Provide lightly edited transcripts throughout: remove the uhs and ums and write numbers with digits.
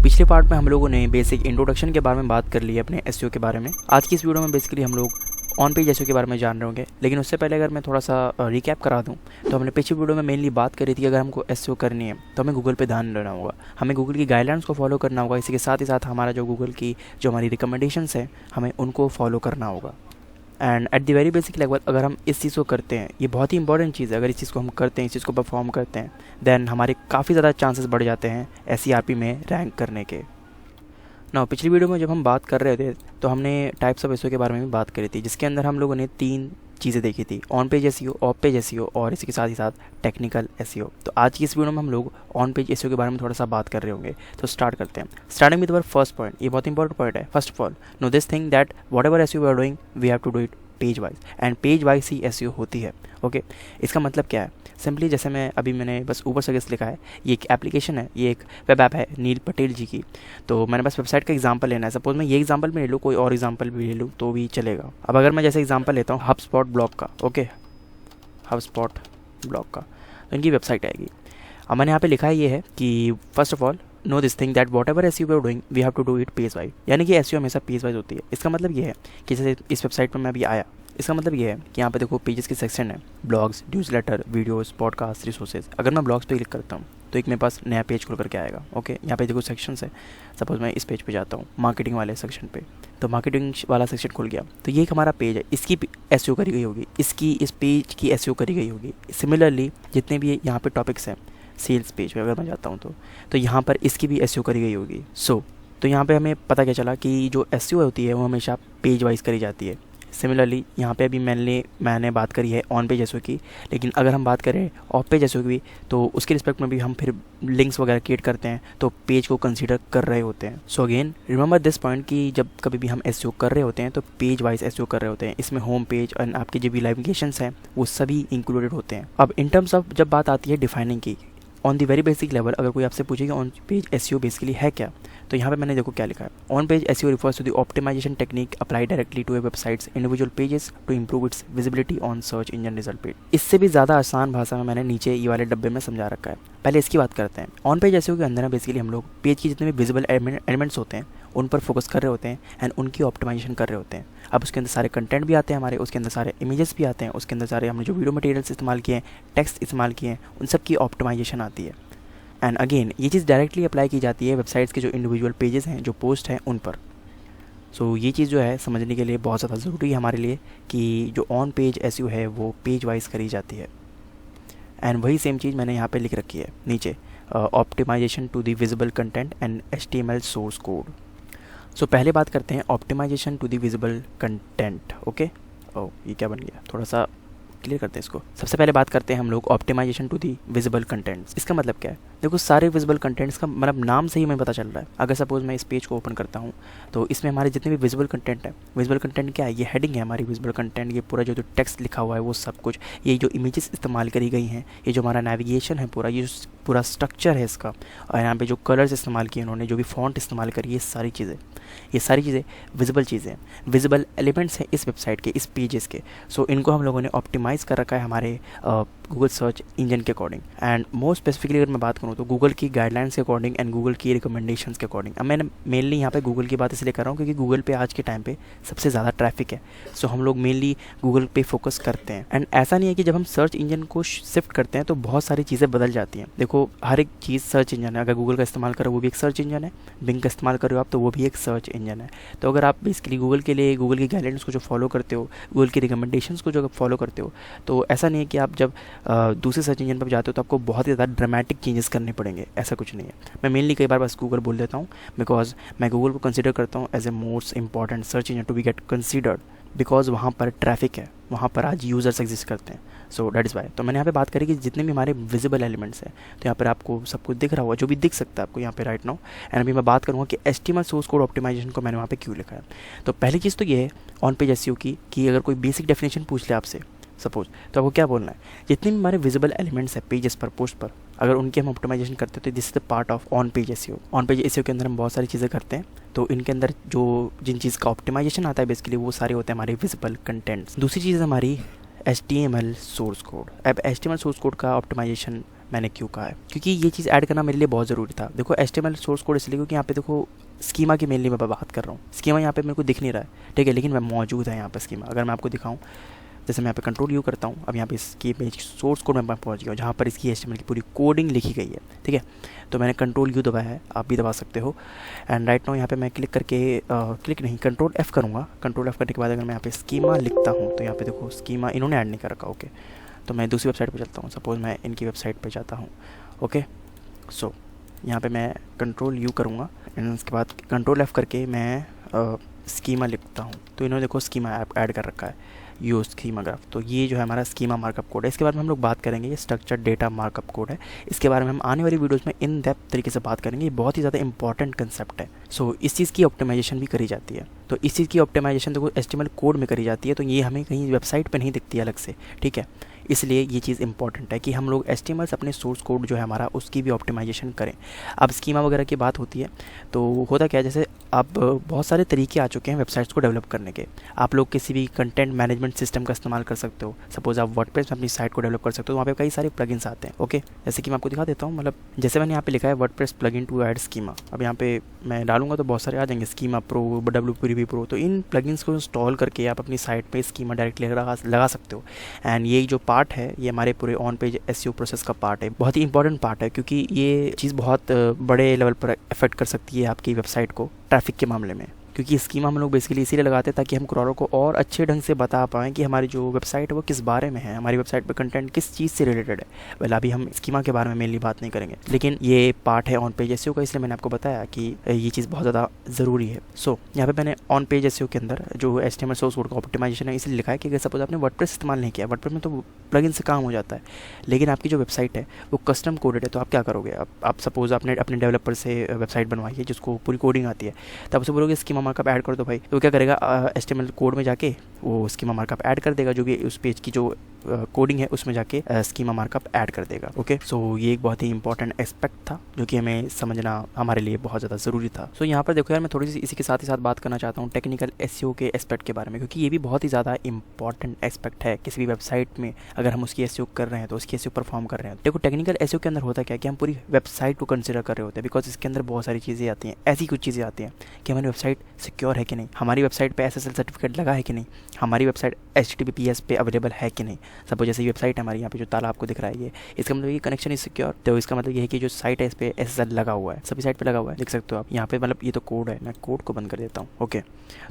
पिछले पार्ट में हम लोगों ने बेसिक इंट्रोडक्शन के बारे में बात कर ली है अपने एसईओ के बारे में। आज की इस वीडियो में बेसिकली हम लोग ऑन पेज एसईओ के बारे में जान रहे होंगे, लेकिन उससे पहले अगर मैं थोड़ा सा रिकैप करा दूं तो हमने पिछली वीडियो में मेनली बात करी थी कि अगर हमको एसईओ करनी है तो हमें गूगल पे ध्यान देना होगा, हमें गूगल की गाइडलाइंस को फॉलो करना होगा। इसी के साथ ही साथ हमारा जो गूगल की जो हमारी रिकमेंडेशंस हैं हमें उनको फॉलो करना होगा। And at the very basic level अगर हम इस चीज़ को करते हैं, ये बहुत ही इंपॉर्टेंट चीज़ है, अगर इस चीज़ को हम करते हैं, इस चीज़ को परफॉर्म करते हैं, देन हमारे काफ़ी ज़्यादा चांसेस बढ़ जाते हैं एसईआरपी में रैंक करने के। ना पिछली वीडियो में जब हम बात कर रहे थे तो हमने टाइप्स ऑफ एसईओ के बारे में भी बात करी थी, जिसके अंदर हम लोगों ने 3 चीज़ें देखी थी, on page SEO, of page SEO और इसी के साथ ही साथ टेक्निकल एसईओ। तो आज की इस वीडियो में हम लोग ऑन पेज एसईओ के बारे में थोड़ा सा बात कर रहे होंगे। तो स्टार्ट करते हैं। Starting with our first point, ये बहुत इंपॉर्टेंट पॉइंट है। First of all know this thing that whatever SEO we are doing we have to do it page wise, and page wise ही SEO होती है। Okay, इसका मतलब क्या है? सिंपली जैसे मैंने बस ऊपर से लिखा है, ये एक एप्लीकेशन है, ये एक वेब ऐप है नील पटेल जी की। तो मैंने बस वेबसाइट का एग्जांपल लेना है। सपोज मैं ये एग्जांपल भी ले लूँ, कोई और एग्जांपल भी ले लूँ तो भी चलेगा। अब अगर मैं जैसे एग्जांपल लेता हूँ हबस्पॉट ब्लॉग का, ओके, हबस्पॉट ब्लॉग का, तो इनकी वेबसाइट आएगी। अब मैंने यहाँ पे लिखा है ये है कि first of all know this thing that whatever SEO we are doing we have to do it page wise, यानी कि एसईओ हमेशा पेज वाइज होती है। इसका मतलब ये है कि जैसे इस वेबसाइट पर मैं अभी आया, इसका मतलब ये है कि यहाँ पे देखो पेजेस की सेक्शन है, blogs, newsletter, videos, podcast, resources. अगर मैं ब्लॉग्स पे क्लिक करता हूँ तो एक मेरे पास नया पेज खुल करके आएगा। ओके, यहाँ पे देखो सेक्शंस है। सपोज मैं इस पेज पे जाता हूँ मार्केटिंग वाले सेक्शन पे, तो मार्केटिंग वाला सेक्शन खुल गया। तो ये एक हमारा पेज है, इसकी एसईओ करी गई होगी, इसकी इस पेज की एसईओ करी गई होगी। सिमिलरली जितने भी यहाँ पे टॉपिक्स हैं, सेल्स पेज पे अगर मैं जाता हूँ तो यहाँ पर इसकी भी एसईओ करी गई होगी। तो यहाँ पे हमें पता क्या चला कि जो एसईओ होती है वो हमेशा पेज वाइज करी जाती है। सिमिलरली यहाँ पे अभी मैंने बात करी है ऑन पेज एसईओ की, लेकिन अगर हम बात करें ऑफ पेज एसईओ की तो उसके रिस्पेक्ट में भी हम फिर लिंक्स वगैरह क्रिएट करते हैं तो पेज को कंसीडर कर रहे होते हैं। So again remember this point कि जब कभी भी हम एसईओ कर रहे होते हैं तो पेज वाइज एसईओ कर रहे होते हैं। इसमें होम पेज और आपके जो भी नेविगेशंस हैं वो सभी इंक्लूडेड होते हैं। अब इन टर्म्स ऑफ जब बात आती है डिफाइनिंग की, on the very basic level अगर कोई आपसे पूछे कि ऑन पेज एसईओ बेसिकली है क्या, तो यहाँ पे मैंने देखो क्या लिखा है, on page SEO refers to the optimization technique apply directly to a websites individual pages to improve its visibility on search engine result page. इससे भी ज़्यादा आसान भाषा में मैंने नीचे ये वाले डब्बे में समझा रखा है। पहले इसकी बात करते हैं। ऑन पेज एसईओ के अंदर बेसिकली हम लोग पेज की जितने भी विजिबल एलिमेंट्स होते हैं उन पर फोकस कर रहे होते हैं एंड उनकी ऑप्टिमाइजेशन कर रहे होते हैं। अब उसके अंदर सारे कंटेंट भी आते हैं हमारे, उसके अंदर सारे इमेजेस भी आते हैं, उसके अंदर सारे हमने जो वीडियो मटेरियल्स इस्तेमाल किए हैं, टेक्स्ट इस्तेमाल किए हैं, उन सब की ऑप्टिमाइजेशन आती है। एंड अगेन ये चीज़ डायरेक्टली अप्लाई की जाती है वेबसाइट्स के जो इंडिविजुअल पेजेस हैं, जो पोस्ट हैं उन पर। सो ये चीज़ जो है समझने के लिए बहुत ज़्यादा ज़रूरी है हमारे लिए कि जो ऑन पेज एसईओ है वो पेज वाइज करी जाती है। एंड वही सेम चीज़ मैंने यहाँ पे लिख रखी है नीचे, optimization to the visible content and HTML source code. So पहले बात करते हैं optimization to the visible content. Okay, ओ ये क्या बन गया, थोड़ा सा क्लियर करते हैं इसको। सबसे पहले बात करते हैं हम लोग optimization to the visible contents. इसका मतलब क्या है? देखो सारे विजिबल कंटेंट्स का मतलब नाम से ही हमें पता चल रहा है। अगर सपोज मैं इस पेज को ओपन करता हूँ तो इसमें हमारे जितने भी विजिबल कंटेंट है, विजिबल कंटेंट क्या है? ये हेडिंग है हमारी विजिबल कंटेंट, ये पूरा जो टेक्स्ट लिखा हुआ है वो सब कुछ, ये जो इमेजेस इस्तेमाल करी गई हैं, ये जो हमारा नेविगेशन है पूरा, ये पूरा स्ट्रक्चर है इसका, और यहाँ पे जो कलर्स इस्तेमाल किए उन्होंने, जो भी फॉन्ट इस्तेमाल करी, ये सारी चीज़ें विजिबल चीज़ें, विजिबल एलिमेंट्स हैं इस वेबसाइट के, इस पेजेस के। सो इनको हम लोगों ने ऑप्टिमाइज़ कर रखा है हमारे गूगल सर्च इंजन के अकॉर्डिंग। एंड मोर स्पेसिफिकली अगर मैं बात करूँ तो गूगल की गाइडलाइंस के अकॉर्डिंग एंड गूगल की रिकमेंडेशंस के अकॉर्डिंग। अब मैंने मेनली यहाँ पे गूगल की बात इसलिए कर रहा हूँ क्योंकि गूगल पे आज के टाइम पे सबसे ज़्यादा ट्रैफिक है। सो हम लोग मेनली गूगल पे फोकस करते हैं। एंड ऐसा नहीं है कि जब हम सर्च इंजन को शिफ्ट करते हैं तो बहुत सारी चीज़ें बदल जाती हैं। देखो हर एक चीज़ सर्च इंजन है, अगर गूगल का इस्तेमाल करो वो भी एक सर्च इंजन है, बिंग का इस्तेमाल करो आप तो वो भी एक सर्च इंजन है। तो अगर आप बेसिकली गूगल के लिए गूगल की गाइडलाइंस को जो फॉलो करते हो, गूगल की रिकमेंडेशंस को जो फॉलो करते हो, तो ऐसा नहीं है कि आप जब दूसरे सर्च इंजन पर जाते हो तो आपको बहुत ही ज़्यादा ड्रामेटिक चेंजेस करने पड़ेंगे, ऐसा कुछ नहीं है। मैं मेनली कई बार बस गूगल बोल देता हूँ बिकॉज मैं गूगल को कंसिडर करता हूँ as a most important search engine to be get considered, because वहाँ पर ट्रैफिक है, वहाँ पर आज यूज़र्स एग्जिस्ट करते हैं। So that is why. तो मैंने यहाँ पे बात करी कि जितने भी हमारे विजिबल एलिमेंट्स हैं, तो यहाँ पर आपको सब कुछ दिख रहा होगा, जो भी दिख सकता है आपको यहाँ पे राइट नाउ। एंड अभी मैं बात करूँगा कि HTML सोर्स कोड ऑप्टिमाइजेशन को मैंने वहाँ पे क्यों लिखा है। तो पहली चीज़ तो ये है ऑन पेज एसईओ की कि अगर कोई बेसिक डेफिनेशन पूछ ले आपसे सपोज, तो आपको क्या बोलना है? जितने भी हमारे विजिबल एलिमेंट्स हैं पेजेस पर, पोस्ट पर, अगर उनकी हम ऑप्टिमाइजेशन करते हैं तो this is the part of on page SEO. On page SEO के अंदर हम बहुत सारी चीज़ें करते हैं, तो इनके अंदर जो जिन चीज़ का ऑप्टिमाइजेशन आता है बेसिकली वो सारे होते हैं हमारे विजिबल कंटेंट्स। दूसरी चीज़ हमारी HTML सोर्स कोड। अब HTML सोर्स कोड का ऑप्टिमाइजेशन मैंने क्यों कहा है, क्योंकि ये चीज़ ऐड करना मेरे लिए बहुत ज़रूरी था। देखो HTML सोर्स कोड इसलिए क्योंकि यहाँ पे देखो स्कीमा की मेनली मैं बात कर रहा हूँ। स्कीमा यहाँ पे मेरे को दिख नहीं रहा है, ठीक है, लेकिन मैं मौजूद है यहाँ पे स्कीमा। अगर मैं आपको दिखाऊँ, जैसे मैं यहाँ पे कंट्रोल यू करता हूँ, अब यहाँ पे इसकी पेज सोर्स कोड में पहुँच गया हूँ जहाँ पर इसकी HTML की पूरी कोडिंग लिखी गई है, ठीक है। तो मैंने कंट्रोल यू दबाया है, आप भी दबा सकते हो। एंड राइट नाउ यहाँ पे मैं क्लिक करके क्लिक नहीं, कंट्रोल F करूँगा। कंट्रोल F करने के बाद अगर मैं यहाँ पे स्कीमा लिखता हूँ तो यहाँ पे देखो स्कीमा इन्होंने ऐड नहीं कर रखा, ओके। तो मैं दूसरी वेबसाइट पे चलता हूँ, सपोज़ मैं इनकी वेबसाइट पे जाता हूँ, ओके। सो यहाँ पे मैं कंट्रोल यू करूँगा एंड उसके बाद कंट्रोल F करके मैं स्कीमा लिखता हूँ, तो इन्होंने देखो स्कीमा ऐड कर रखा है, यूज स्कीमा ग्राफ। तो ये जो है हमारा स्कीमा मार्कअप कोड है। इसके बारे में हम लोग बात करेंगे, ये स्ट्रक्चर डेटा मार्कअप कोड है। इसके बारे में हम आने वाली वीडियोस में इन डेप्थ तरीके से बात करेंगे। ये बहुत ही ज़्यादा इंपॉर्टेंट कंसेप्ट है। सो इस चीज़ की ऑप्टिमाइजेशन भी करी जाती है। तो इस चीज़ की ऑप्टिमाइजेशन देखो HTML कोड में करी जाती है, तो ये हमें कहीं वेबसाइट पर नहीं दिखती अलग से, ठीक है। इसलिए ये चीज़ इंपॉर्टेंट है कि हम लोग HTML से अपने सोर्स कोड जो है हमारा उसकी भी ऑप्टिमाइजेशन करें। अब स्कीमा वगैरह की बात होती है तो होता क्या है, जैसे अब बहुत सारे तरीके आ चुके हैं वेबसाइट्स को डेवलप करने के। आप लोग किसी भी कंटेंट मैनेजमेंट सिस्टम का इस्तेमाल कर सकते हो। सपोज आप वर्डप्रेस में अपनी साइट को डेवलप कर सकते हो, तो वहाँ पे कई सारे प्लगइन्स आते हैं, ओके। जैसे कि मैं आपको दिखा देता हूँ, मतलब जैसे मैंने यहाँ पे लिखा है WordPress plugin to add schema. अब यहाँ पे मैं डालूंगा तो बहुत सारे आ जाएंगे, स्कीमा प्रो, WPDB प्रो। तो इन प्लगइन्स को इंस्टॉल करके आप अपनी साइट पर स्कीमा डायरेक्टली लगा सकते हो। एंड ये जो पार्ट है ये हमारे पूरे ऑन पेज SEO प्रोसेस का पार्ट है, बहुत ही इंपॉर्टेंट पार्ट है, क्योंकि ये चीज़ बहुत बड़े लेवल पर अफेक्ट कर सकती है आपकी वेबसाइट को ट्रैफिक के मामले में। क्योंकि स्कीमा हम लोग बेसिकली इसीलिए लगाते हैं ताकि हम क्रॉलर को और अच्छे ढंग से बता पाएँ कि हमारी जो वेबसाइट है वो किस बारे में है, हमारी वेबसाइट पर कंटेंट किस चीज़ से रिलेटेड है। वेल अभी हम स्कीमा के बारे में मेनली बात नहीं करेंगे, लेकिन ये पार्ट है ऑन पेज SEO का, इसलिए मैंने आपको बताया कि ये चीज़ बहुत ज़्यादा ज़रूरी है। सो यहाँ पे मैंने ऑन पेज SEO के अंदर जो HTML सोर्स कोड का ऑप्टिमाइजेशन है इसलिए लिखा है कि अगर सपोज आपने वर्डप्रेस इस्तेमाल नहीं किया, वर्डप्रेस में तो प्लगइन से काम हो जाता है, लेकिन आपकी जो वेबसाइट है वो कस्टम कोडेड है, तो आप क्या करोगे? आप सपोज आपने अपने डेवलपर से वेबसाइट बनवाई है जिसको पूरी कोडिंग आती है, तब उसे बोलोगे स्कीमा मार्कअप ऐड कर दो भाई, तो क्या करेगा HTML कोड में जाके वो स्कीमा मार्कअप ऐड कर देगा, जो कि उस पेज की जो कोडिंग है उसमें जाके स्कीमा मार्कअप ऐड कर देगा, ओके। सो ये एक बहुत ही इंपॉर्टेंट एस्पेक्ट था जो कि हमें समझना हमारे लिए बहुत ज़्यादा ज़रूरी था। सो यहाँ पर देखो यार, मैं थोड़ी सी इसी के साथ ही साथ बात करना चाहता हूँ टेक्निकल SEO के एस्पेक्ट के बारे में, क्योंकि ये भी बहुत ही ज़्यादा इंपॉर्टेंट एस्पेक्ट है किसी भी वेबसाइट में। अगर हम उसकी SEO कर रहे हैं तो उसकी SEO परफॉर्म कर रहे हैं। देखो टेक्निकल SEO के अंदर होता क्या है कि हम पूरी वेबसाइट को कंसिडर कर रहे होते हैं, बिकॉज इसके अंदर बहुत सारी चीज़ें आती हैं। ऐसी कुछ चीज़ें आती हैं कि हमारी वेबसाइट सिक्योर है कि नहीं, हमारी वेबसाइट पे SSL सर्टिफिकेट लगा है कि नहीं, हमारी वेबसाइट HTTPS पे अवेलेबल है कि नहीं। सपोज जैसे वेबसाइट है हमारी, यहाँ पे जो ताला आपको दिख रहा है ये, इसका मतलब ये कनेक्शन इज सिक्योर, तो इसका मतलब ये है कि जो साइट है इस पे SSL लगा हुआ है, सभी साइट पे लगा हुआ है, देख सकते हो आप यहाँ पे। मतलब ये तो कोड है, मैं कोड को बंद कर देता हूँ, ओके।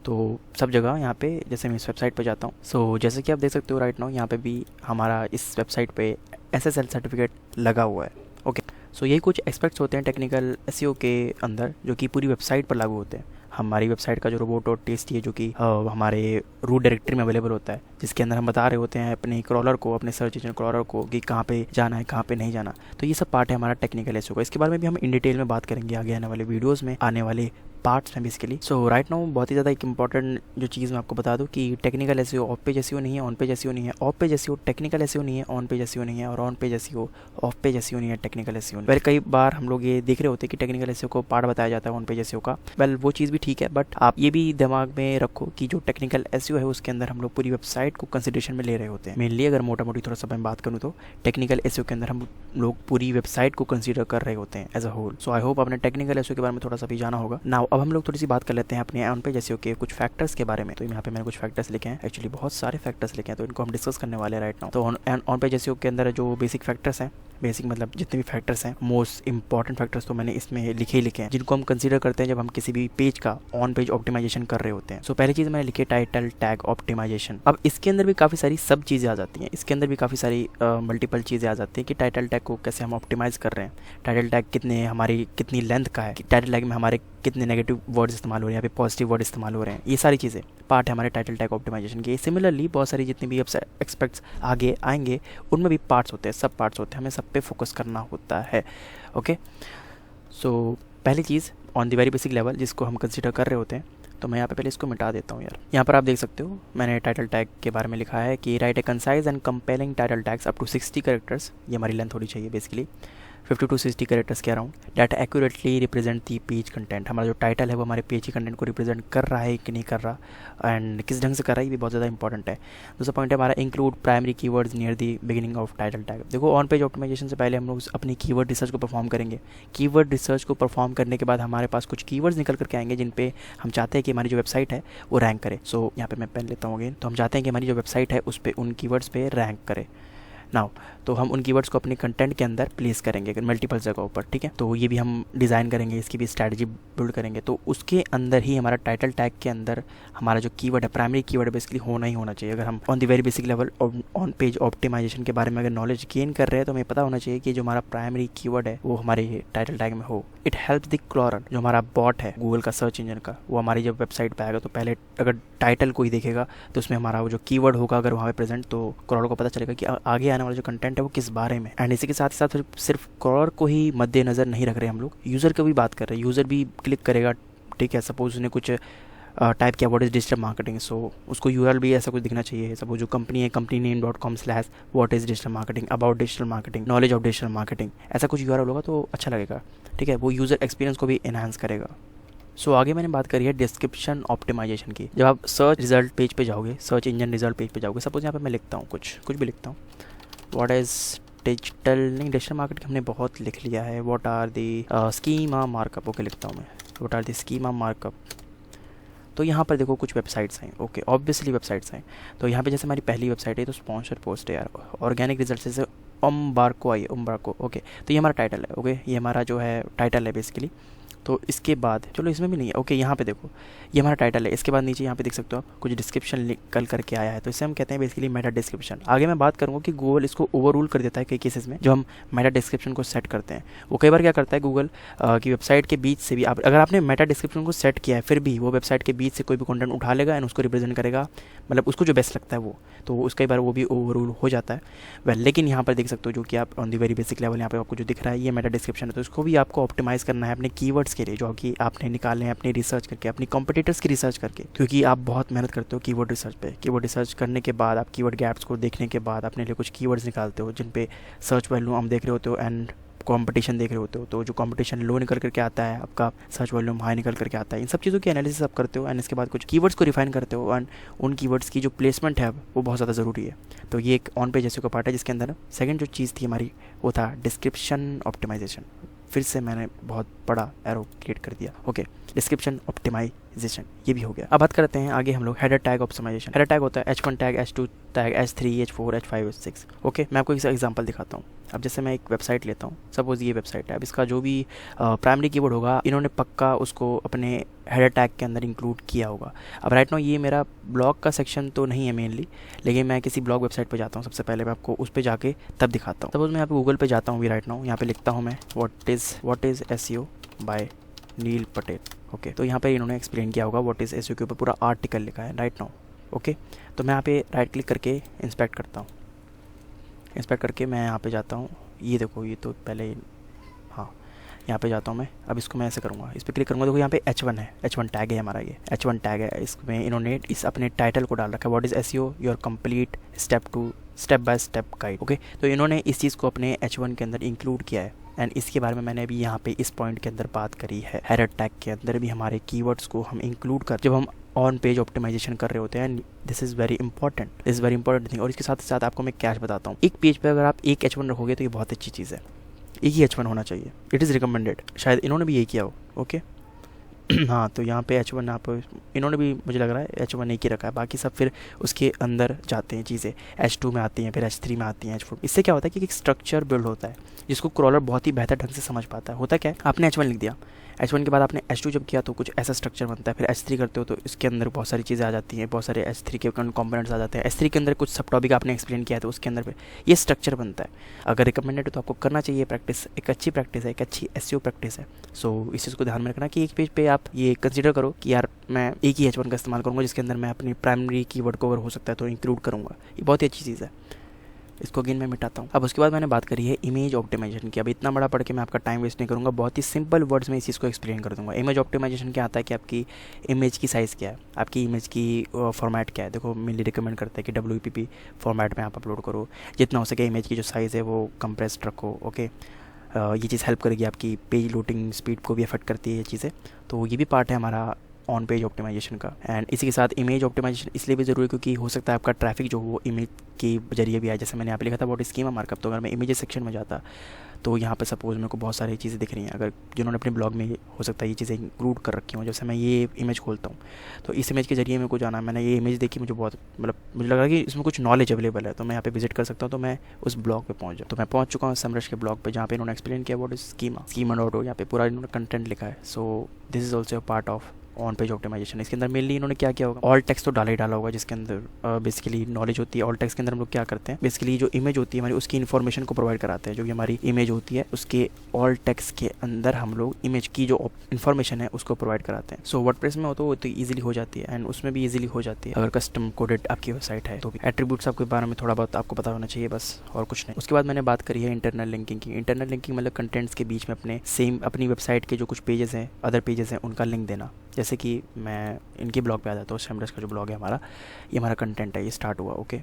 तो सब जगह यहाँ पे जैसे मैं इस वेबसाइट पे जाता हूँ, सो जैसे कि आप देख सकते हो राइट नाउ यहाँ पे भी हमारा इस वेबसाइट पे SSL सर्टिफिकेट लगा हुआ है, ओके। सो यही कुछ एस्पेक्ट्स होते हैं टेक्निकल SEO के अंदर जो कि पूरी वेबसाइट पर लागू होते हैं। हमारी वेबसाइट का जो robots.txt है जो कि हमारे रूट डायरेक्टरी में अवेलेबल होता है, जिसके अंदर हम बता रहे होते हैं अपने क्रॉलर को, अपने सर्च इंजन क्रॉलर को कि कहाँ पे जाना है, कहाँ पे नहीं जाना। तो ये सब पार्ट है हमारा टेक्निकल SEO का। इसके बारे में भी हम इन डिटेल में बात करेंगे आगे आने वाले वीडियोज़ में, आने वाले पार्ट्स में बेसिकली। सो राइट नाउ बहुत ही ज़्यादा एक इंपॉर्टेंट जो चीज़ मैं आपको बता दूं कि technical SEO of page SEO नहीं है, ऑन पेज SEO नहीं है। Of page SEO technical SEO नहीं है, ऑन पेज SEO नहीं है, और on page SEO of page SEO नहीं है, टेक्निकल SEO नहीं। वेल कई बार हम लोग ये देख रहे होते हैं कि टेक्निकल SEO को पार्ट बताया जाता है ऑन पेज SEO का। वेल वो चीज़ भी ठीक है, बट आप ये भी दिमाग में रखो कि जो टेक्निकल SEO है उसके अंदर हम लोग पूरी वेबसाइट को कंसिडरेशन में ले रहे होते हैं। मेनली अगर मोटा मोटी थोड़ा सा मैं बात करूँ तो टेक्निकल SEO के अंदर हम लोग पूरी वेबसाइट को कंसिडर कर रहे होते हैं as a whole. So I hope आपने टेक्निकल SEO के बारे में थोड़ा सा भी जाना होगा। नाउ अब हम लोग थोड़ी सी बात कर लेते हैं अपने ऑन पेज SEO के कुछ फैक्टर्स के बारे में। तो यहाँ पे मैंने कुछ फैक्टर्स लिखे हैं, एक्चुअली बहुत सारे फैक्टर्स लिखे हैं, तो इनको हम डिस्कस करने वाले हैं राइट नाउ। तो ऑन पेज SEO के अंदर जो बेसिक फैक्टर्स हैं, बेसिक मतलब जितने भी फैक्टर्स हैं, मोस्ट इंपॉर्टेंट फैक्टर्स तो मैंने इसमें लिखे ही लिखे हैं, जिनको हम कंसीडर करते हैं जब हम किसी भी पेज का ऑन पेज ऑप्टिमाइजेशन कर रहे होते हैं। सो पहली चीज़ मैंने लिखी टाइटल टैग ऑप्टिमाइजेशन। अब इसके अंदर भी काफ़ी सारी सब चीज़ें आ जाती हैं, इसके अंदर भी काफ़ी सारी मल्टीपल चीज़ें आ जाती हैं कि टाइटल टैग को कैसे हम ऑप्टिमाइज़ कर रहे हैं, टाइटल टैग कितने हमारी कितनी लेंथ का है, टाइटल टैग में हमारे कितने नेगेटिव वर्ड्स इस्तेमाल हो रहे हैं, यहाँ पे पॉजिटिव वर्ड इस्तेमाल हो रहे हैं, ये सारी चीज़ें पार्ट है हमारे टाइटल टैग ऑप्टिमाइजेशन के। सिमिलरली बहुत सारी जितनी भी एक्सपेक्ट्स आगे आएंगे उनमें भी पार्ट्स होते हैं, सब पार्ट्स होते हैं, हमें सब पे फोकस करना होता है, ओके। सो पहली चीज़ on the very basic level जिसको हम कंसिडर कर रहे होते हैं, तो मैं यहाँ पे पहले इसको मिटा देता हूँ यार। यहाँ पर आप देख सकते हो मैंने टाइटल टैग के बारे में लिखा है कि write a concise and compelling title tags up to 60 characters, ये हमारी लेंथ होनी चाहिए बेसिकली, 50 to 60 कैरेक्टर्स के around that accurately represent the page content. हमारा जो टाइटल है वो हमारे पेज की कंटेंट को रिप्रेजेंट कर रहा है कि नहीं कर रहा, एंड किस ढंग से कर रहा है, ये भी बहुत ज़्यादा इंपॉर्टेंट है। दूसरा पॉइंट है हमारा include primary keywords near the beginning of title tag. देखो ऑन पेज ऑप्टिमाइजेशन से पहले हम लोग अपनी कीवर्ड रिसर्च को परफॉर्म करेंगे। कीवर्ड रिसर्च को परफॉर्म करने के बाद हमारे पास कुछ कीवर्ड्स निकल करके आएंगे जिन पे हम चाहते हैं कि हमारी जो वेबसाइट है वो रैंक करे। सो यहाँ पे मैं पेन लेता हूँ अगेन। तो हम चाहते हैं कि हमारी जो वेबसाइट है उस पर उन कीवर्ड्स पे रैंक करे। नाउ तो हम उन कीवर्ड्स को अपने कंटेंट के अंदर प्लेस करेंगे मल्टीपल जगहों पर, ठीक है। तो ये भी हम डिज़ाइन करेंगे, इसकी भी स्ट्रैटेजी बिल्ड करेंगे। तो उसके अंदर ही हमारा टाइटल टैग के अंदर हमारा जो कीवर्ड है, प्राइमरी कीवर्ड है, बेसिकली होना ही होना चाहिए। अगर हम on the very basic level on page optimization के बारे में अगर नॉलेज गेन कर रहे हैं तो हमें पता होना चाहिए कि जो हमारा प्राइमरी कीवर्ड है वो हमारे टाइटल टैग में हो। इट हेल्प्स द क्रॉलर, जो हमारा बॉट है गूगल का सर्च इंजन का, वो हमारी जब वेबसाइट पे आएगा तो पहले अगर टाइटल को ही देखेगा तो उसमें हमारा वो जो कीवर्ड होगा अगर वहाँ पे प्रेजेंट, तो क्रॉलर को पता चलेगा कि आगे आने वाला जो कंटेंट है वो किस बारे में। एंड इसी के साथ साथ सिर्फ क्रॉलर को ही मद्देनजर नहीं रख रहे हम लोग, यूज़र की भी बात कर रहे हैं। यूज़र भी क्लिक करेगा, ठीक है। सपोज उसने कुछ टाइप किया व्हाट इज़ डिजिटल मार्केटिंग, सो उसको यूआरएल भी ऐसा कुछ दिखना चाहिए। सपोज जो कंपनी है company.com/what is digital marketing, about digital marketing, knowledge of digital marketing, ऐसा कुछ यूआरएल होगा तो अच्छा लगेगा, ठीक है। वो यूज़र एक्सपीरियंस को भी एनहांस करेगा। सो आगे मैंने बात करी है डिस्क्रिप्शन ऑप्टिमाइजेशन की। जब आप सर्च रिजल्ट पेज पे जाओगे, सर्च इंजन रिजल्ट पेज पे जाओगे, सपोज यहाँ पे मैं लिखता हूँ कुछ भी लिखता हूँ, व्हाट इज़ डिजिटल मार्केटिंग हमने बहुत लिख लिया है। What are the schema markup, okay लिखता हूँ मैं, what are the schema markup. तो यहाँ पर देखो कुछ वेबसाइट्स हैं, ओके ऑब्वियसली वेबसाइट्स हैं। तो यहाँ पे जैसे हमारी पहली वेबसाइट है तो स्पॉन्सर पोस्ट है यार, ऑर्गेनिक रिजल्ट से उम्बार्को आई, उम्बार्को, ओके। तो ये हमारा टाइटल है, ओके ये हमारा जो है टाइटल है बेसिकली। तो इसके बाद चलो इसमें भी नहीं है, ओके यहाँ पे देखो ये हमारा टाइटल है। इसके बाद नीचे यहाँ पे देख सकते हो आप कुछ डिस्क्रिप्शन निकल करके आया है, तो इसे हम कहते हैं बेसिकली मेटा डिस्क्रिप्शन। आगे मैं बात करूँगा कि गूगल इसको ओवररूल कर देता है कई केसेस में। जो हम मेटा डिस्क्रिप्शन को सेट करते हैं वो कई बार क्या करता है गूगल की वेबसाइट के बीच से भी अगर आपने मेटा डिस्क्रिप्शन को सेट किया है फिर भी वो वेबसाइट के बीच से कोई भी कंटेंट उठा लेगा एंड उसको रिप्रेजेंट करेगा, मतलब उसको जो बेस्ट लगता है वो, तो उस कई बार वो भी ओवररूल हो जाता है वेल। लेकिन यहाँ पर देख सकते हो जो कि आप on the very basic level यहाँ पे आपको जो दिख रहा है ये मेटा डिस्क्रिप्शन है। तो इसको भी आपको ऑप्टिमाइज़ करना है अपने कीवर्ड्स के लिए जो कि आपने निकाले हैं अपनी रिसर्च करके, अपनी कॉम्पिटिटर्स की रिसर्च करके, क्योंकि आप बहुत मेहनत करते हो कीवर्ड रिसर्च पे। कीवर्ड रिसर्च करने के बाद आप कीवर्ड गैप्स को देखने के बाद अपने लिए कुछ कीवर्ड्स निकालते हो जिन पे सर्च वैल्यू हम देख रहे होते हो एंड कंपटीशन देख रहे होते हो। तो जो कंपटीशन लो निकल करके आता है, आपका सर्च वॉल्यूम हाई निकल करके आता है, इन सब चीज़ों की एनालिसिस आप करते हो एंड इसके बाद कुछ कीवर्ड्स को रिफाइन करते हो एंड उन कीवर्ड्स की जो प्लेसमेंट है वो बहुत ज़्यादा ज़रूरी है। तो ये एक ऑन पेज एसईओ का पार्ट है जिसके अंदर सेकंड जो चीज़ थी हमारी वो था डिस्क्रिप्शन ऑप्टिमाइजेशन। फिर से मैंने बहुत बड़ा एरो क्रिएट कर दिया, ओके डिस्क्रिप्शन ऑप्टिमाइजेशन ये भी हो गया। अब बात करते हैं आगे हम लोग header tag optimization. Header tag होता है H1 tag, H2 tag, H3, H4, H5, H6, okay. मैं आपको एक एग्जांपल दिखाता हूँ। अब जैसे मैं एक वेबसाइट लेता हूँ, सपोज ये वेबसाइट है। अब इसका जो भी प्राइमरी कीवर्ड होगा इन्होंने पक्का उसको अपने हेडर टैग के अंदर इंक्लूड किया होगा। अब राइट नाउ ये मेरा ब्लॉग का सेक्शन तो नहीं है मेनली, लेकिन मैं किसी ब्लॉग वेबसाइट पे जाता हूँ, सबसे पहले मैं आपको उस पर जाके तब दिखाता हूँ। सपोज मैं यहाँ पे गूगल पे जाता हूँ राइट नाउ, यहाँ पे लिखता हूँ मैं what is SEO by Neil Patel, okay. तो यहाँ पे इन्होंने एक्सप्लेन किया होगा व्हाट इज़ एसईओ के ऊपर पूरा आर्टिकल लिखा है राइट नाउ, ओके। तो मैं यहाँ पे राइट क्लिक करके इंस्पेक्ट करता हूँ। इंस्पेक्ट करके मैं यहाँ पे जाता हूँ, ये देखो ये तो पहले हाँ यहाँ पे जाता हूँ मैं। अब इसको मैं ऐसे करूँगा, इस पर क्लिक करूँगा, देखो यहाँ पे H1 है, H1 टैग है हमारा, ये H1 टैग है। इसमें इन्होंने इस अपने टाइटल को डाल रखा है what is SEO your complete step by step guide, okay. तो इन्होंने इस चीज़ को अपने H1 के अंदर इंक्लूड किया है एंड इसके बारे में मैंने अभी यहाँ पे इस पॉइंट के अंदर बात करी है। हेडर टैग के अंदर भी हमारे कीवर्ड्स को हम इंक्लूड कर जब हम ऑन पेज ऑप्टिमाइजेशन कर रहे होते हैं, this is very important thing. और इसके साथ साथ आपको मैं कैच बताता हूँ, एक पेज पे अगर आप एक H1 रखोगे तो ये बहुत अच्छी चीज़ है, एक ही H1 होना चाहिए, इट इज़ रिकमेंडेड। शायद इन्होंने भी यही किया हो, ओके। हाँ तो यहाँ पे H1 आप इन्होंने भी मुझे लग रहा है H1 एक ही रखा है, बाकी सब फिर उसके अंदर जाते हैं चीज़ें, H2 में आती हैं, फिर H3 में आती हैं, H4। इससे क्या होता है कि एक स्ट्रक्चर बिल्ड होता है जिसको क्रॉलर बहुत ही बेहतर ढंग से समझ पाता है। होता क्या है, आपने H1 लिख दिया, H1 के बाद आपने H2 जब किया तो कुछ ऐसा स्ट्रक्चर बनता है, फिर H3 करते हो तो इसके अंदर बहुत सारी चीज़ें आ जाती हैं, बहुत सारे H3 के कंपोनेंट्स आ जाते हैं। H3 के अंदर कुछ सब टॉपिक आपने एक्सप्लेन किया है तो उसके अंदर फिर ये स्ट्रक्चर बनता है। अगर रिकमेंडेड है तो आपको करना चाहिए प्रैक्टिस, एक अच्छी प्रैक्टिस है, एक अच्छी एसईओ प्रैक्टिस है। सो इस चीज़ को ध्यान में रखना कि एक पेज पे आप ये कंसिडर करो कि यार मैं एक ही H1 का इस्तेमाल करूँगा जिसके अंदर मैं अपनी प्राइमरी कीवर्ड को अगर हो सकता है तो इंक्लूड करूँगा। ये बहुत ही अच्छी चीज़ है, इसको अगेन मैं मिटाता हूँ। अब उसके बाद मैंने बात करी है इमेज ऑप्टिमाइजेशन की। अब इतना बड़ा पढ़ के मैं आपका टाइम वेस्ट नहीं करूँगा, बहुत ही सिंपल वर्ड्स में इस चीज़ को एक्सप्लेन कर दूँगा। इमेज ऑप्टिमाइजेशन क्या आता है कि आपकी इमेज की साइज़ क्या है, आपकी इमेज की फॉर्मेट क्या है। देखो मेनली रिकमेंड करते हैं कि WPP फॉर्मेट में आप अपलोड करो, जितना हो सके इमेज की जो साइज़ है वो कंप्रेस्ड रखो, ओके। ये चीज़ हेल्प करेगी, आपकी पेज लोडिंग स्पीड को भी अफेक्ट करती है ये चीज़ें। तो ये भी पार्ट है हमारा ऑन पेज ऑप्टिमाइजेशन का। एंड इसी के साथ इमेज ऑप्टिमाइजेशन इसलिए भी ज़रूरी है क्योंकि हो सकता है आपका ट्रैफिक जो वो इमेज के जरिए भी आए। जैसे मैंने यहाँ पे लिखा था व्हाट इज स्कीमा मार्कअप, तो अगर मैं इमेजेस सेक्शन में जाता तो यहाँ पे सपोज मेरे को बहुत सारी चीज़ें दिख रही हैं, अगर जिन्होंने अपने ब्लॉग में हो सकता है ये चीज़ें इंक्लूड कर रखी हों। जैसे मैं ये इमेज खोलता हूँ तो इस इमेज के जरिए मेरे को जाना, मैंने ये इमेज देखी, मुझे बहुत मतलब मुझे लगा कि इसमें कुछ नॉलेज अवेलेबल है, तो मैं यहाँ पे विजिट कर सकता हूँ। तो मैं उस ब्लॉग पे पहुँच जाऊँ। तो मैं पहुँच चुका हूँ समरश के ब्लॉग पे, जहाँ पे इन्होंने एक्सप्लेन किया what is schema dot O, यहाँ पे पूरा इन्होंने कंटेंट लिखा है। So this is also a part of on page optimization. इसके अंदर मेनली इन्होंने क्या किया होगा, ऑल टेक्स्ट तो डाला ही डाला होगा, जिसके अंदर बेसिकली नॉलेज होती है। ऑल टेक्स्ट के अंदर हम लोग क्या करते हैं, बेसिकली जो इमेज होती है हमारी उसकी इन्फॉर्मेशन को प्रोवाइड कराते हैं। जो भी हमारी इमेज होती है उसके ऑल टेक्स्ट के अंदर हम लोग इमेज की जो इन्फॉर्मेशन है उसको प्रोवाइड कराते हैं। सो वर्डप्रेस में हो तो वो तो ईजिली हो जाती है, एंड उसमें भी ईजिली हो जाती है अगर कस्टम कोडेड आपकी वेबसाइट है तो भी। एट्रीब्यूट्स आपके बारे में थोड़ा बहुत आपको पता होना चाहिए बस, और कुछ नहीं। उसके बाद मैंने बात करी है इंटरनल लिंकिंग की। इंटरनल लिंकिंग मतलब कंटेंट्स के बीच में अपनी वेबसाइट के जो कुछ पेजेस हैं, अदर पेजेस हैं, उनका लिंक देना। जैसे कि मैं इनके ब्लॉग पे आ जाता हूँ, समरश का जो ब्लॉग है हमारा, ये हमारा कंटेंट है, ये स्टार्ट हुआ। ओके,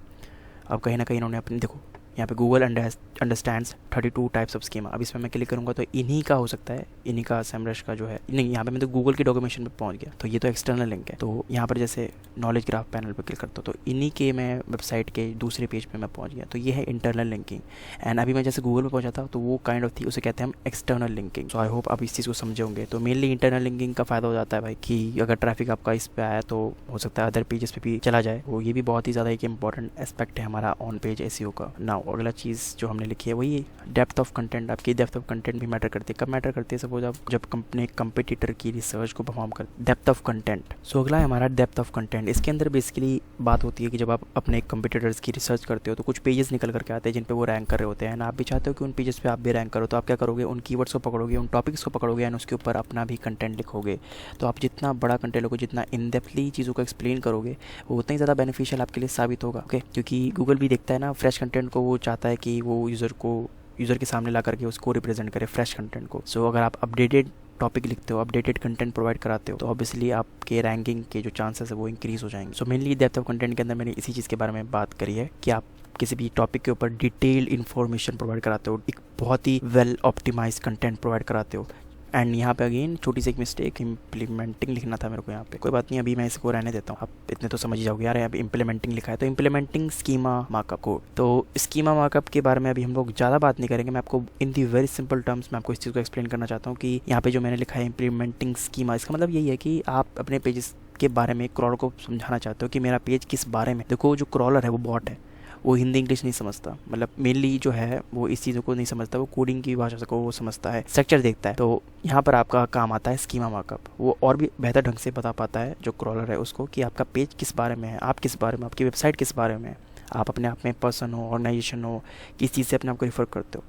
अब कहीं ना कहीं इन्होंने अपनी देखो यहाँ पे Google understands 32 types of schema. अब इसमें मैं क्लिक करूँगा तो इन्हीं का हो सकता है, इन्हीं का समरश का जो है नहीं, यहाँ पे मैं तो गूगल की डॉक्यूमेंटेशन पे पहुँच गया। तो ये तो एक्सटर्नल लिंक है। तो यहाँ पर जैसे नॉलेज ग्राफ पैनल पर क्लिक करता हूँ तो इन्हीं के मैं वेबसाइट के दूसरे पेज पर मैं पहुँच गया। तो ये है इंटरनल लिंकिंग। एंड अभी मैं जैसे गूगल पर पहुँचा था तो वो काइंड ऑफ थी, उसे कहते हैं हम external linking. So I hope आप इस चीज़ को समझे होंगे। तो मेनली इंटरनल लिंकिंग का फ़ायदा हो जाता है भाई कि अगर ट्रैफिक आपका इस पर आया तो हो सकता है अदर पेजेस पे भी चला जाए। वो ये भी बहुत ही ज़्यादा एक इंपॉर्टेंट एस्पेक्ट है हमारा ऑन पेज एसईओ का। नाउ अगला चीज़ जो हमने लिखी है वही डेप्थ ऑफ कंटेंट। आपकी डेप्थ ऑफ कंटेंट भी मैटर करती है। कब मैटर करती है, सपोज आप जब कंपनी कंपटीटर की रिसर्च को परफॉर्म कर, डेप्थ ऑफ कंटेंट। सो अगला है हमारा डेप्थ ऑफ कंटेंट। इसके अंदर बेसिकली बात होती है कि जब आप अपने कंपटीटर्स की रिसर्च करते हो तो कुछ पेजेस निकल करके आते हैं जिन पे वो रैंक कर रहे होते हैं। आप भी चाहते हो कि उन पेजेस पे आप भी रैंक करो, तो आप क्या करोगे, उन कीवर्ड्स को पकड़ोगे, उन टॉपिक्स को पकड़ोगे एंड उसके ऊपर अपना भी कंटेंट लिखोगे। तो आप जितना बड़ा कंटेंट लोगे, जितना इन डेप्थली चीज़ों को एक्सप्लेन करोगे, वो उतना ही ज़्यादा बेनिफिशियल आपके लिए साबित होगा। ओके, क्योंकि गूगल भी देखता है ना फ्रेश कंटेंट को, वो चाहता है कि वो यूज़र के सामने ला करके उसको रिप्रेजेंट करे फ्रेश कंटेंट को। सो अगर आप अपडेटेड टॉपिक लिखते हो, अपडेटेड कंटेंट प्रोवाइड कराते हो, तो ऑब्वियसली आपके रैंकिंग के जो चांसेस है वो इंक्रीज़ हो जाएंगे। So mainly depth of content के अंदर मैंने इसी चीज़ के बारे में बात करी है कि आप किसी भी टॉपिक के ऊपर डिटेल इन्फॉर्मेशन प्रोवाइड कराते हो, एक बहुत ही वेल ऑप्टिमाइज कंटेंट प्रोवाइड कराते हो। एंड यहाँ पे अगेन छोटी सी एक मिस्टेक, इम्प्लीमेंटिंग लिखना था मेरे को यहाँ पे। कोई बात नहीं, अभी मैं इसको रहने देता हूँ, आप इतने तो समझ ही जाओगे यार। यहाँ पे इम्प्लीमेंटिंग लिखा है तो इम्प्लीमेंटिंग स्कीमा मार्कअप कोड। तो स्कीमा मार्कअप के बारे में अभी हम लोग ज़्यादा बात नहीं करेंगे। मैं आपको इन दी वेरी सिंपल टर्म्स में आपको इस चीज़ को एक्सप्लेन करना चाहता हूँ कि यहाँ पे जो मैंने लिखा है इम्प्लीमेंटिंग स्कीमा, इसका मतलब यही है कि आप अपने पेजेस के बारे में क्रॉलर को समझाना चाहते हो कि मेरा पेज किस बारे में। देखो जो क्रॉलर है वो बॉट है, वो हिंदी इंग्लिश नहीं समझता, मतलब मेनली जो है वो इस चीज़ों को नहीं समझता, वो कोडिंग की भाषा को वो समझता है, स्ट्रक्चर देखता है। तो यहाँ पर आपका काम आता है स्कीमा मार्कअप। वो और भी बेहतर ढंग से बता पाता है जो क्रॉलर है उसको कि आपका पेज किस बारे में है, आप किस बारे में, आपकी वेबसाइट किस बारे में है, आप अपने आप में पर्सन हो, ऑर्गेनाइजेशन हो, किस चीज़ से अपने आप को रिफ़र करते हो।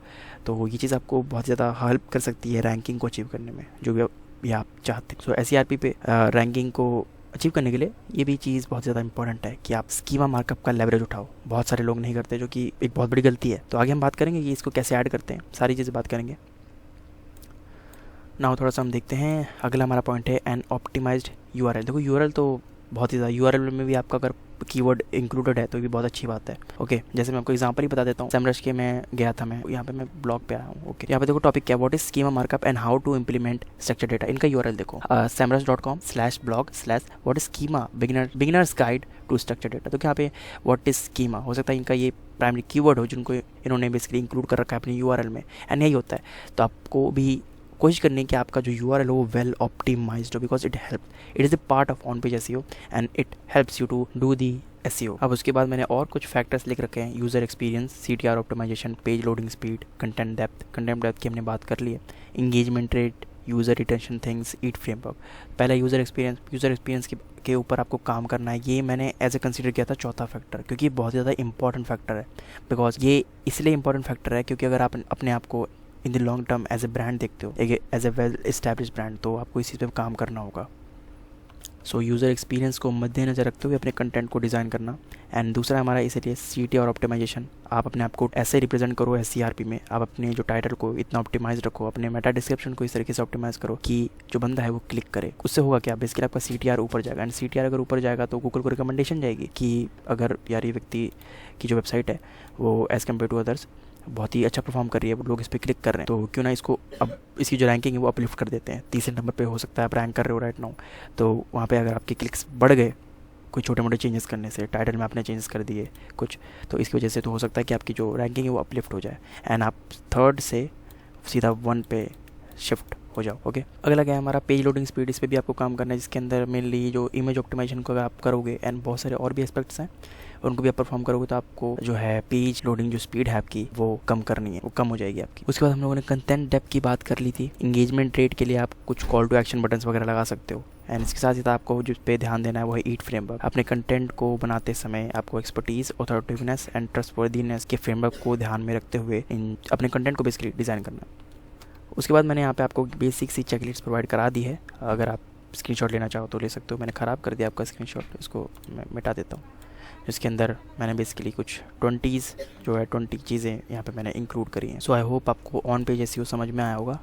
तो ये चीज़ आपको बहुत ज़्यादा हेल्प कर सकती है रैंकिंग को अचीव करने में, जो भी आप चाहते हैं। सो SERP पे रैंकिंग को अचीव करने के लिए ये भी चीज़ बहुत ज़्यादा इंपॉर्टेंट है कि आप स्कीमा मार्कअप का लेवरेज उठाओ। बहुत सारे लोग नहीं करते, जो कि एक बहुत बड़ी गलती है। तो आगे हम बात करेंगे कि इसको कैसे ऐड करते हैं, सारी चीज़ें बात करेंगे। नाउ थोड़ा सा हम देखते हैं, अगला हमारा पॉइंट है एन ऑप्टिमाइज्ड URL। देखो URL तो बहुत ही ज़्यादा, URL में भी आपका अगर कीवर्ड इंक्लूडेड है तो ये बहुत अच्छी बात है। ओके, जैसे मैं आपको एग्जांपल ही बता देता हूँ। समरश के मैं गया था, मैं यहाँ पे मैं ब्लॉग पे आया हूँ। ओके, यहाँ पे देखो टॉपिक क्या, what is schema markup and how to implement structure data. इनका URL देखो, samrush.com/blog/what is schema beginners guide to structure data। तो यहाँ पे व्हाट इज स्कीमा हो सकता है इनका ये प्राइमरी कीवर्ड हो जिनको इन्होंने बेसिकली इंक्लूड कर रखा है अपनी URL में, एंड यही होता है। तो आपको भी कोशिश करनी है कि आपका जो URL हो वो वेल ऑप्टिमाइज्ड हो, because it is a part of on page SEO and it helps you to do the SEO। अब उसके बाद मैंने और कुछ फैक्टर्स लिख रखे हैं, user experience, CTR optimization, page loading speed, content depth की हमने बात कर ली है, engagement rate, user retention things, EAT framework. पहला यूज़र एक्सपीरियंस के ऊपर आपको काम करना है। ये मैंने एज ए कंसीडर किया था चौथा फैक्टर, क्योंकि ये बहुत ज़्यादा इंपॉर्टेंट फैक्टर है। बिकॉज ये इसलिए इंपॉर्टेंट फैक्टर है क्योंकि अगर आप अपने आप को in the long term as a brand देखते हो, as a well establish brand, तो आपको इस चीज़ पर काम करना होगा। सो यूज़र एक्सपीरियंस को मद्देनज़र रखते हुए अपने कंटेंट को डिज़ाइन करना। एंड दूसरा हमारा इसलिए CTR और ऑप्टिमाइजेशन। आप अपने आप को ऐसे रिप्रेजेंट करो SERP में, आप अपने जो टाइटल को इतना ऑप्टिमाइज रखो, अपने मेटा डिस्क्रिप्शन को इस तरीके से ऑप्टिमाइज करो कि जो बंदा है वो क्लिक करे। उससे होगा क्या, बेसिकली आपका CTR ऊपर जाएगा, एंड CTR अगर ऊपर जाएगा तो गूगल को रिकमेंडेशन जाएगी कि अगर यार ये व्यक्ति की जो वेबसाइट है वो एज़ कम्पेयर टू अदर्स बहुत ही अच्छा परफॉर्म कर रही है, लोग इस पर क्लिक कर रहे हैं, तो क्यों ना इसको अब इसकी जो रैंकिंग है वो अपलिफ्ट कर देते हैं। तीसरे नंबर पे हो सकता है आप रैंक कर रहे हो राइट नाउ, तो वहाँ पे अगर आपके क्लिक्स बढ़ गए कोई छोटे मोटे चेंजेस करने से, टाइटल में आपने चेंजेस कर दिए कुछ, तो इसकी वजह से तो हो सकता है कि आपकी जो रैंकिंग है वो अपलिफ्ट हो जाए एंड आप 3rd से सीधा 1 पे शिफ्ट हो जाओ। ओके, अगला क्या है हमारा पेज लोडिंग स्पीड। इस पर भी आपको काम करना है, जिसके अंदर मेनली जो इमेज ऑप्टिमाइजेशन को अगर आप करोगे एंड बहुत सारे और भी एस्पेक्ट्स हैं उनको भी आप परफॉर्म करोगे, तो आपको जो है पेज लोडिंग जो स्पीड है आपकी वो कम करनी है, वो कम हो जाएगी आपकी। उसके बाद हम लोगों ने कंटेंट डेप्थ की बात कर ली थी। इंगेजमेंट रेट के लिए आप कुछ कॉल टू एक्शन बटन्स वगैरह लगा सकते हो एंड इसके साथ ही आपको जिस पे ध्यान देना है वो है ईट फ्रेमवर्क। अपने कंटेंट को बनाते समय आपको एक्सपर्टीज, ऑथोरिटिवनेस एंड ट्रस्टवर्दीनेस के फ्रेमवर्क को ध्यान में रखते हुए अपने कंटेंट को बेसिकली डिज़ाइन करना है। उसके बाद मैंने यहाँ पे आपको बेसिक सी चेकलिस्ट प्रोवाइड करा दी है, अगर आप स्क्रीनशॉट लेना चाहो तो ले सकते हो। मैंने ख़राब कर दिया आपका स्क्रीनशॉट, इसको मैं मिटा देता हूँ। जिसके अंदर मैंने बेसिकली कुछ 20 चीज़ें यहाँ पे मैंने इंक्लूड करी हैं। सो आई होप आपको ऑन पेज एसईओ समझ में आया होगा